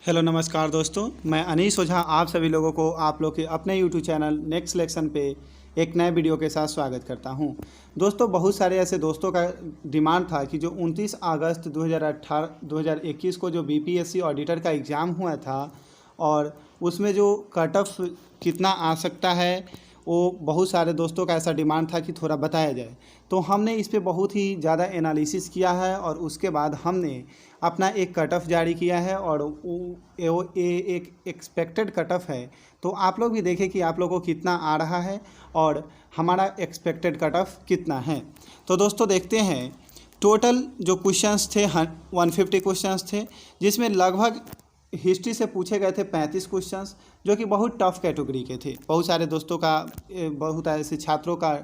Hello नमस्कार दोस्तों, मैं अनीश ओझा आप सभी लोगों को आप लोग के अपने यूट्यूब चैनल नेक्स्ट सिलेक्शन पे एक नए वीडियो के साथ स्वागत करता हूं। दोस्तों, बहुत सारे ऐसे दोस्तों का डिमांड था कि जो 29 अगस्त 2021 को जो बीपीएससी ऑडिटर का एग्ज़ाम हुआ था और उसमें जो कट ऑफ कितना आ सकता है, वो बहुत सारे दोस्तों का ऐसा डिमांड था कि थोड़ा बताया जाए। तो हमने इस पे बहुत ही ज़्यादा एनालिसिस किया है और उसके बाद हमने अपना एक कट ऑफ जारी किया है और वो एक एक्सपेक्टेड कट ऑफ है। तो आप लोग भी देखें कि आप लोगों को कितना आ रहा है और हमारा एक्सपेक्टेड कट ऑफ कितना है। तो दोस्तों देखते हैं, टोटल जो क्वेश्चंस थे 150 क्वेश्चंस थे, जिसमें लगभग हिस्ट्री से पूछे गए थे 35 क्वेश्चंस, जो कि बहुत टफ कैटेगरी के थे। बहुत सारे दोस्तों का, बहुत ऐसे छात्रों का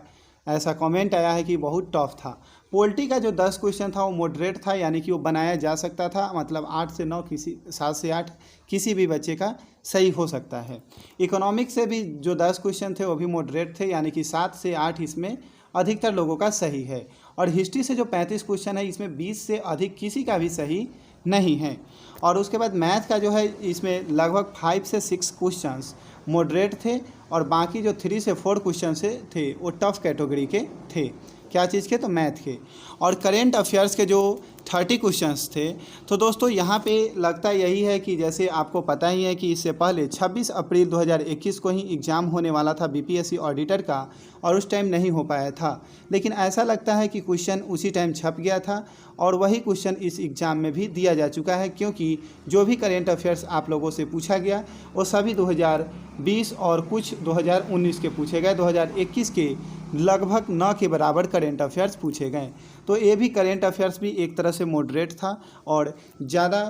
ऐसा कमेंट आया है कि बहुत टफ था। पॉलिटी का जो 10 क्वेश्चन था वो मॉडरेट था, यानी कि वो बनाया जा सकता था, मतलब 8 से 9 7 से 8 किसी भी बच्चे का सही हो सकता है। इकोनॉमिक्स से भी जो 10 क्वेश्चन थे वो भी मॉडरेट थे, यानी कि 7 से 8 इसमें अधिकतर लोगों का सही है। और हिस्ट्री से जो 35 क्वेश्चन है, इसमें 20 से अधिक किसी का भी सही नहीं है। और उसके बाद मैथ का जो है, इसमें लगभग 5 से 6 क्वेश्चंस मॉडरेट थे और बाकी जो 3 से 4 क्वेश्चन से थे वो टफ कैटेगरी के थे। क्या चीज़ के? तो मैथ के। और करेंट अफेयर्स के जो 30 क्वेश्चंस थे, तो दोस्तों यहाँ पे लगता यही है कि जैसे आपको पता ही है कि इससे पहले 26 अप्रैल 2021 को ही एग्ज़ाम होने वाला था बीपीएससी ऑडिटर का, और उस टाइम नहीं हो पाया था। लेकिन ऐसा लगता है कि क्वेश्चन उसी टाइम छप गया था और वही क्वेश्चन इस एग्ज़ाम में भी दिया जा चुका है, क्योंकि जो भी करेंट अफेयर्स आप लोगों से पूछा गया वो सभी 2020 और कुछ 2019 के पूछे गए। 2021 के लगभग न के बराबर करेंट अफेयर्स पूछे गए। तो ये भी करेंट अफेयर्स भी एक तरह से मॉडरेट था और ज़्यादा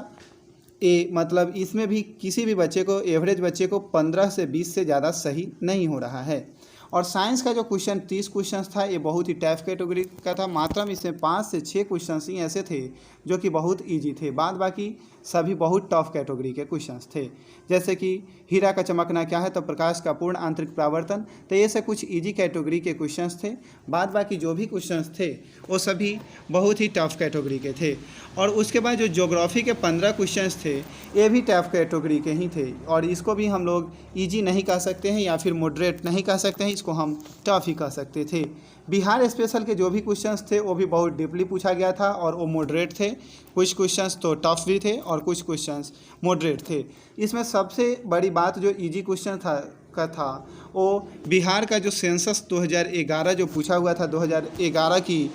मतलब इसमें भी किसी भी बच्चे को, एवरेज बच्चे को 15 से 20 से ज़्यादा सही नहीं हो रहा है। और साइंस का जो क्वेश्चन 30 क्वेश्चन था, ये बहुत ही टफ कैटेगरी का था। मात्र में इसमें 5 से 6 क्वेश्चन ही ऐसे थे जो कि बहुत इजी थे, बाद बाकी सभी बहुत टफ कैटेगरी के क्वेश्चंस थे। जैसे कि हीरा का चमकना क्या है, तो प्रकाश का पूर्ण आंतरिक परावर्तन। तो ये से कुछ इजी कैटेगरी के क्वेश्चंस थे। बाद बाकी जो भी क्वेश्चंस थे वो सभी बहुत ही टफ कैटेगरी के थे। और उसके बाद जो ज्योग्राफी के 15 क्वेश्चंस थे, ये भी टफ कैटेगरी के ही थे और इसको भी हम लोग ईजी नहीं कह सकते हैं या फिर मॉडरेट नहीं कह सकते हैं, इसको हम टफ ही कह सकते थे। बिहार स्पेशल के जो भी क्वेश्चंस थे वो भी बहुत डीपली पूछा गया था और वो मॉडरेट थे। कुछ क्वेश्चंस तो टफ भी थे और कुछ क्वेश्चंस मॉडरेट थे। इसमें सबसे बड़ी बात जो इजी क्वेश्चन था वो बिहार का जो सेंसस 2011 जो पूछा हुआ था, 2011 की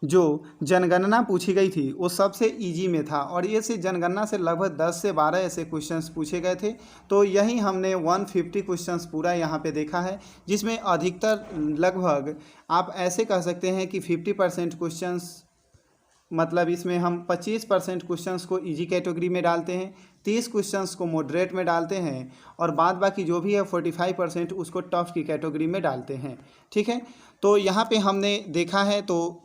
जो जनगणना पूछी गई थी वो सबसे इजी में था और ये से जनगणना से लगभग 10 से 12 ऐसे क्वेश्चंस पूछे गए थे। तो यही हमने 150 क्वेश्चंस पूरा यहाँ पे देखा है, जिसमें अधिकतर लगभग आप ऐसे कह सकते हैं कि 50% क्वेश्चंस, मतलब इसमें हम 25% क्वेश्चंस को इजी कैटेगरी में डालते हैं, 30 क्वेश्चंस को मॉडरेट में डालते हैं और बाद बाकी जो भी है 45% उसको टफ की कैटेगरी में डालते हैं। ठीक है, तो यहाँ पे हमने देखा है। तो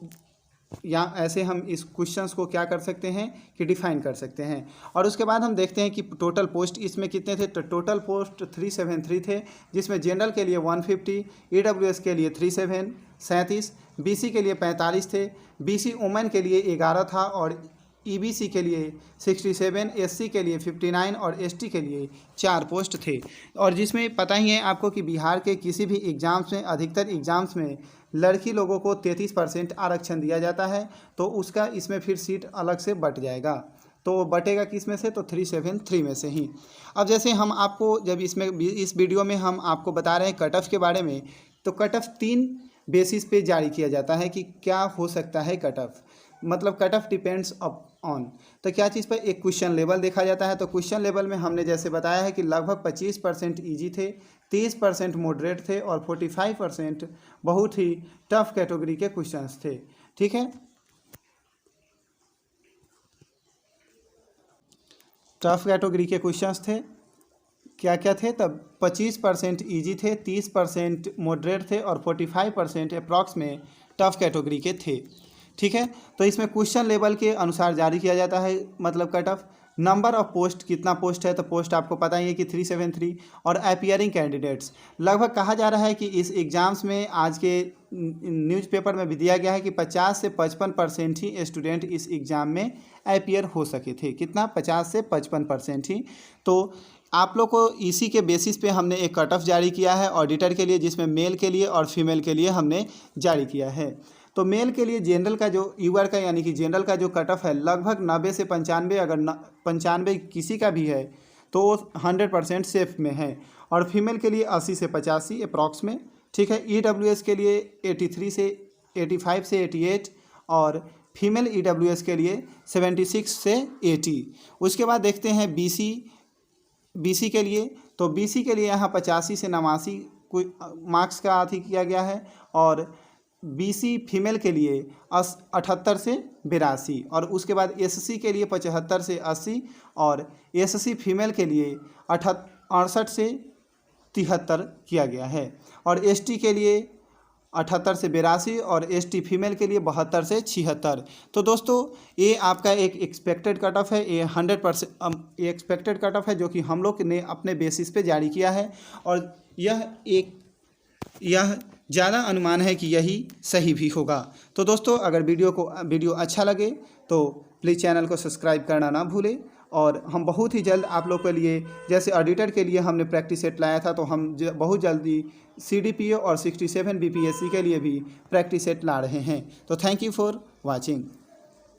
या ऐसे हम इस क्वेश्चंस को क्या कर सकते हैं कि डिफाइन कर सकते हैं। और उसके बाद हम देखते हैं कि टोटल पोस्ट इसमें कितने थे। तो टोटल पोस्ट 373 थे, जिसमें जनरल के लिए 150, ईडब्ल्यूएस के लिए 37, बीसी के लिए 45 थे, बीसी वुमेन के लिए 11 था और ईबीसी के लिए 67, एससी के लिए 59 और एसटी के लिए 4 पोस्ट थे। और जिसमें पता ही है आपको कि बिहार के किसी भी एग्ज़ाम्स में, अधिकतर एग्ज़ाम्स में लड़की लोगों को 33% आरक्षण दिया जाता है, तो उसका इसमें फिर सीट अलग से बट जाएगा। तो बटेगा किस में से? तो 373 में से ही। अब जैसे हम आपको जब इस वीडियो में हम आपको बता रहे हैं कट ऑफ के बारे में, तो कट ऑफ 3 बेसिस पे जारी किया जाता है कि क्या हो सकता है कट ऑफ। मतलब कट ऑफ डिपेंड्स ऑन, तो क्या चीज़ पर? एक क्वेश्चन लेवल देखा जाता है। तो क्वेश्चन लेवल में हमने जैसे बताया है कि लगभग 25% ईजी थे, 30% मॉडरेट थे और 45% बहुत ही टफ कैटेगरी के क्वेश्चंस थे। ठीक है, टफ कैटेगरी के क्वेश्चंस थे, क्या क्या थे? तब 25% ईजी थे, 30% मॉडरेट थे और 45% अप्रॉक्स में टफ कैटेगरी के थे। ठीक है, तो इसमें क्वेश्चन लेवल के अनुसार जारी किया जाता है, मतलब cut off. Number of post, कितना पोस्ट है? तो पोस्ट आपको पता ही है कि 373। और अपीयरिंग कैंडिडेट्स, लगभग कहा जा रहा है कि इस एग्ज़ाम्स में आज के न्यूज़पेपर में भी दिया गया है कि 50 से 55% ही स्टूडेंट इस एग्ज़ाम में अपीयर हो सके थे। कितना? 50 से 55% ही। तो आप लोग को इसी के बेसिस पे हमने एक कट ऑफ जारी किया है ऑडिटर के लिए, जिसमें मेल के लिए और फीमेल के लिए हमने जारी किया है। तो मेल के लिए जनरल का जो यूआर का यानी कि जनरल का जो कट ऑफ है लगभग 90 से 95, अगर 95 किसी का भी है तो वो 100% सेफ में है। और फीमेल के लिए 80 से 85 अप्रॉक्स में, ठीक है। ईडब्ल्यूएस के लिए 83 से 85 से 88 और फीमेल ईडब्ल्यूएस के लिए 76 से 80। उसके बाद देखते हैं बीसी के लिए। तो बीसी के लिए यहाँ 85 से 89 कोई मार्क्स का अथी किया गया है। और बीसी फीमेल के लिए 78 से 82 और उसके बाद एससी के लिए 75 से 80 और एससी फीमेल के लिए 68 से 73 किया गया है। और एसटी के लिए 78 से 82 और एसटी फीमेल के लिए 72 से 76। तो दोस्तों ये आपका एक एक्सपेक्टेड कट ऑफ है, ये 100% एक्सपेक्टेड कट ऑफ है जो कि हम लोग ने अपने बेसिस पे जारी किया है। और यह ज़्यादा अनुमान है कि यही सही भी होगा। तो दोस्तों अगर वीडियो अच्छा लगे तो प्लीज़ चैनल को सब्सक्राइब करना ना भूलें। और हम बहुत ही जल्द आप लोग के लिए, जैसे ऑडिटर के लिए हमने प्रैक्टिस सेट लाया था, तो हम बहुत जल्दी CDPO और 67 BPSC के लिए भी प्रैक्टिस सेट ला रहे हैं। तो थैंक यू फॉर वॉचिंग।